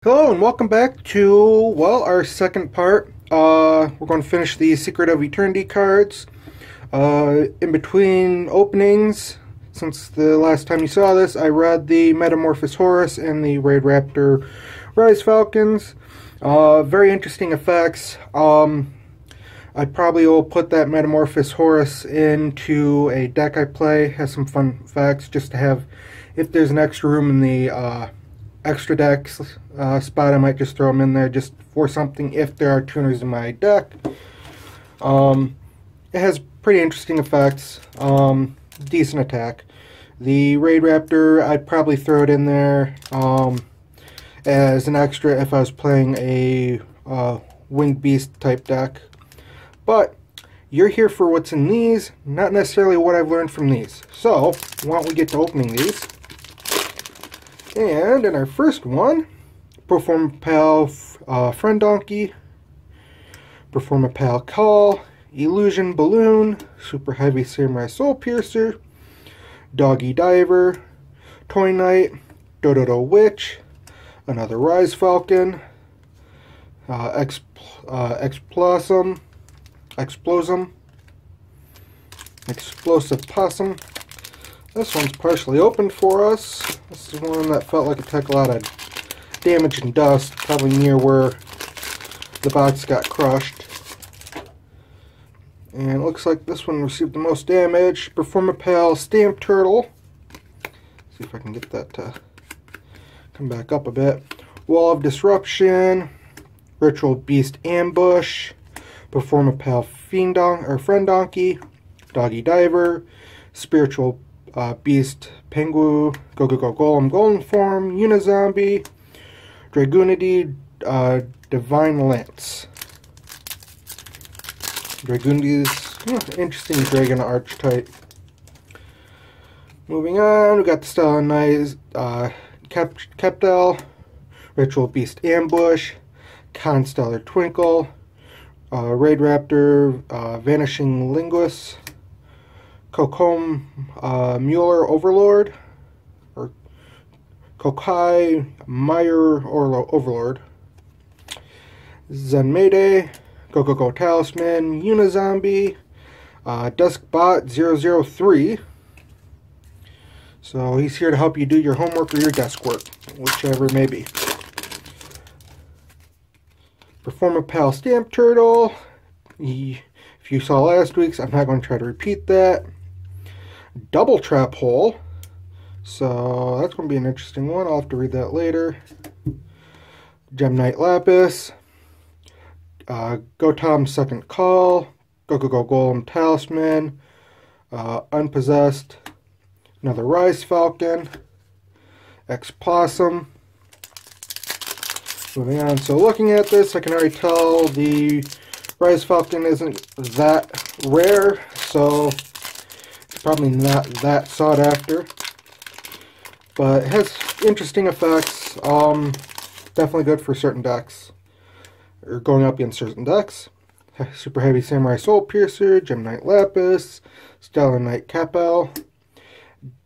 Hello and welcome back to, well, our second part. We're going to finish the Secret of Eternity cards. In between openings, since the last time you saw this, I read the Metamorphosis Horus and the Raid Raptor Rise Falcons. Very interesting effects. I probably will put that Metamorphosis Horus into a deck I play. Has some fun effects just to have, if there's an extra room in the extra decks spot, I might just throw them in there just for something if there are tuners in my deck. It has pretty interesting effects, decent attack. The Raid Raptor, I'd probably throw it in there as an extra if I was playing a Winged Beast type deck. But you're here for what's in these, not necessarily what I've learned from these. So, why don't we get to opening these? And in our first one, Performapal Friend Donkey, Performapal Call, Illusion Balloon, Super Heavy Samurai Soul Piercer, Doggy Diver, Toy Knight, Dododo Witch, another Rise Falcon, Explosive Possum. This one's partially opened for us. This is one that felt like it took a lot of damage and dust, probably near where the box got crushed. And it looks like this one received the most damage. Performapal Stamp Turtle. See if I can get that to come back up a bit. Wall of Disruption, Ritual Beast Ambush, Performapal Friend Donkey, Doggy Diver, Spiritual Beast Pengu, Go Golem Golden Form, Unizombie, Dragoonity, Divine Lance. Dragoonity's interesting dragon archetype. Moving on, we got the Stylized Keptel, Ritual Beast Ambush, Constellar Twinkle, Raid Raptor, Vanishing Linguist, Kokom Mueller Overlord, or Kokai Meyer Overlord, Zenmaide, Go Talisman, Unizombie, Duskbot 003. So he's here to help you do your homework or your desk work, whichever it may be. Performapal Stamp Turtle. If you saw last week's, I'm not going to try to repeat that. Double Trap Hole. So that's going to be an interesting one. I'll have to read that later. Gem Knight Lapis. Gotom Second Call. Go Golem Talisman. Unpossessed. Another Rise Falcon. X-Possum. Moving on. So looking at this, I can already tell the Rise Falcon isn't that rare. So probably not that sought after, but it has interesting effects. Definitely good for certain decks, or going up against certain decks. Super Heavy Samurai Soul Piercer, Gem Knight Lapis, Stellar Knight Capel,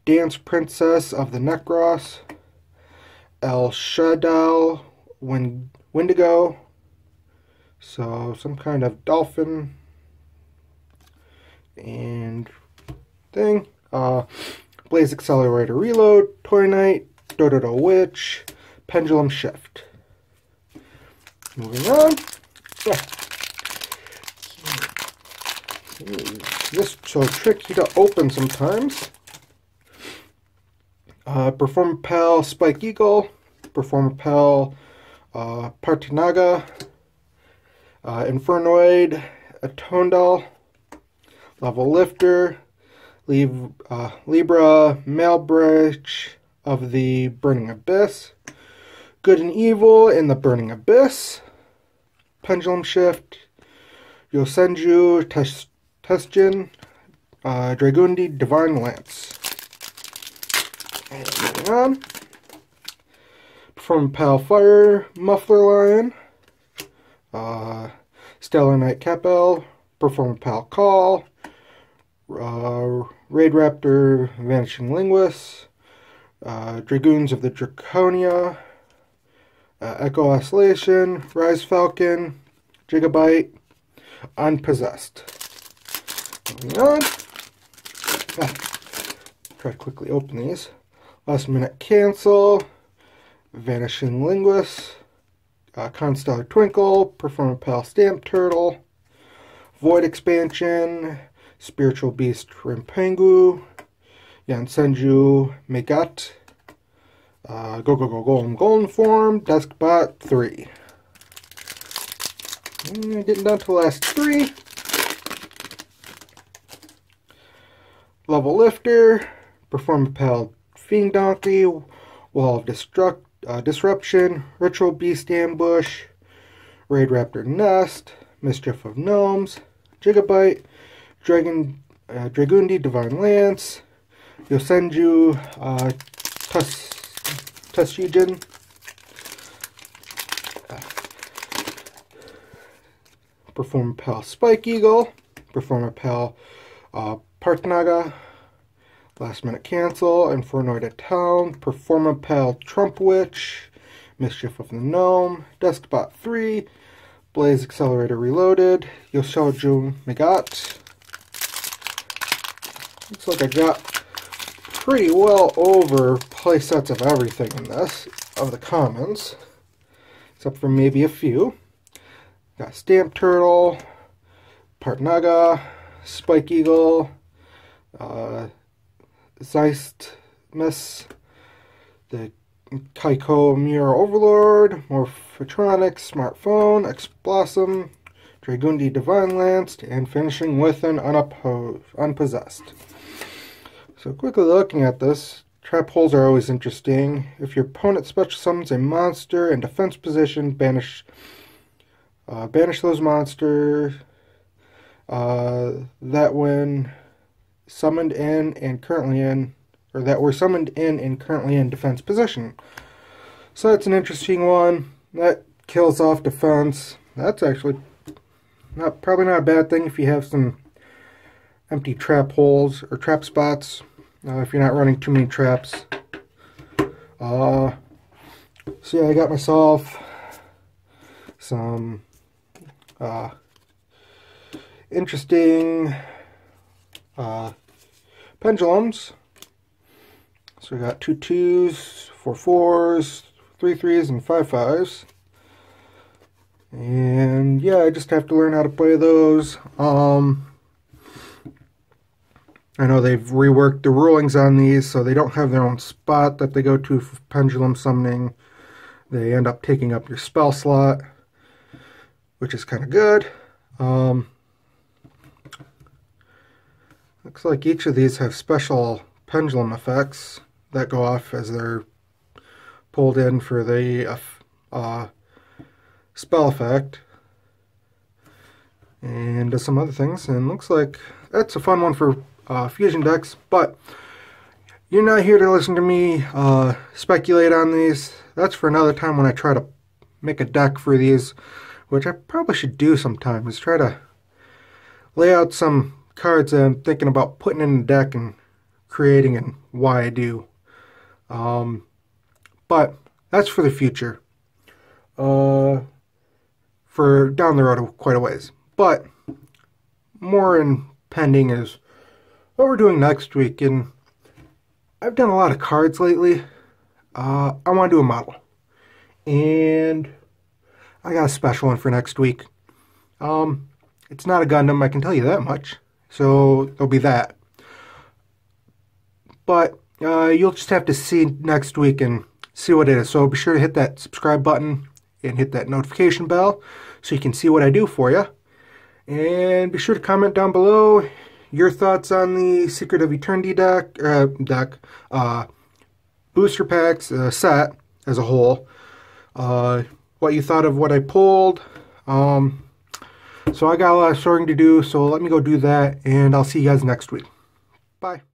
Dance Princess of the Necros, El Shaddai Wendigo, so some kind of dolphin and thing. Blaze Accelerator Reload, Toy Knight, Dododo Witch, Pendulum Shift. Moving on. This is so tricky to open sometimes. Performapal Spike Eagle, Performapal Partinaga, Infernoid, Atondal, Level Lifter, Libra Malebreach of the Burning Abyss, Good and Evil in the Burning Abyss, Pendulum Shift, Yosenju Testjin, Dragoonity Divine Lance. And moving on, Performapal Fire Muffler Lion, Stellar Knight Capel, Performapal Call, Raid Raptor Vanishing Linguist, Dragoons of the Draconia, Echo Oscillation, Rise Falcon, Gigabyte, Unpossessed. Moving on. Try to quickly open these. Last Minute Cancel, Vanishing Linguist, Constellar Twinkle, Performapal Stamp Turtle, Void Expansion, Spiritual Beast Rimpengu, Yansenju Megat, Go Go Go Golden Form, Deskbot 3. And getting down to the last 3. Level Lifter, Performapal Fiend Donkey, Wall of Disruption, Ritual Beast Ambush, Raid Raptor Nest, Mischief of Gnomes, Gigabyte, Dragundi Divine Lance, Yosenju Tushijin, Performapal Spike Eagle, Performapal Partnaga, Last Minute Cancel, Infernoid Town, Performapal Trump Witch, Mischief of the Gnome, Deskbot 3, Blaze Accelerator Reloaded, Yoshouju Megat. Looks like I got pretty well over playsets of everything in this, of the commons, except for maybe a few. Got Stamp Turtle, Partnaga, Spike Eagle, Zeist Miss, the Kaiko Mirror Overlord, Morphotronics, Smartphone, X-Blossom, Dragundi Divine Lance, and finishing with an Unpossessed. So quickly looking at this, trap holes are always interesting. If your opponent special summons a monster in defense position, banish those monsters that when summoned in and currently in, or that were summoned in and currently in defense position. So that's an interesting one. That kills off defense. That's actually probably not a bad thing if you have some empty trap holes or trap spots. If you're not running too many traps. So yeah, I got myself some interesting pendulums. So we got 2 2s, 4 4s, 3 3s, and 5 5s. And yeah, I just have to learn how to play those. I know they've reworked the rulings on these, so they don't have their own spot that they go to for pendulum summoning. They end up taking up your spell slot, which is kind of good. Looks like each of these have special pendulum effects that go off as they're pulled in for the spell effect. And does some other things, and looks like that's a fun one for fusion decks, but you're not here to listen to me speculate on these. That's for another time when I try to make a deck for these, which I probably should do sometime, is try to lay out some cards that I'm thinking about putting in the deck and creating and why I do. But that's for the future. For down the road quite a ways. But more impending is what we're doing next week, and I've done a lot of cards lately. I want to do a model, and I got a special one for next week. It's not a Gundam, I can tell you that much, so there'll be that. But you'll just have to see next week and see what it is. So be sure to hit that subscribe button and hit that notification bell so you can see what I do for you. And be sure to comment down below your thoughts on the Secret of Eternity booster packs set as a whole. What you thought of what I pulled. So I got a lot of sorting to do, so let me go do that, and I'll see you guys next week. Bye.